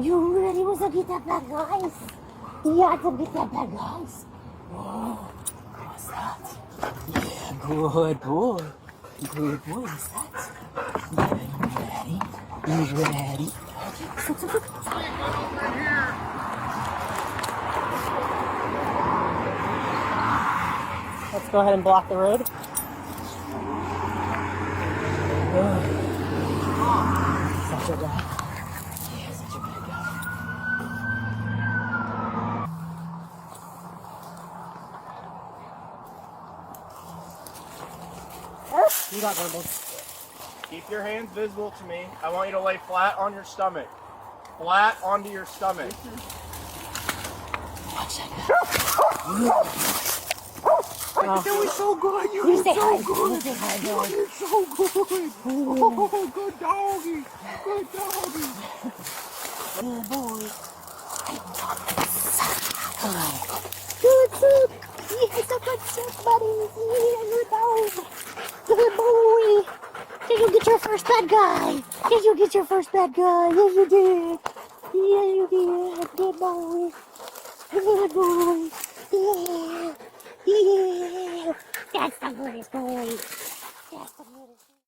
You ready to get that bad guys? Yeah, to get that bad guys. Oh, what's that? Yeah, good boy. Good boy, what's that? Yeah, you ready? Let's go ahead and block the road. Such a guy. Yeah, such a bad guy. You got verbals. Keep your hands visible to me. I want you to lay flat on your stomach. Flat onto your stomach. Watch that. You're doing so good. You say hi. You say hi, dog. You're so good. Oh, good doggy. Good doggy. Good boy. Good soup. Yes, a good soup, buddy. Yeah, good dog. Good boy. Did you get your first bad guy? Did you get your first bad guy? Yes, you did. Yes, you did. Good boy. Good boy. Yeah. Yeah. That's the goodest boy. That's the goodest boy.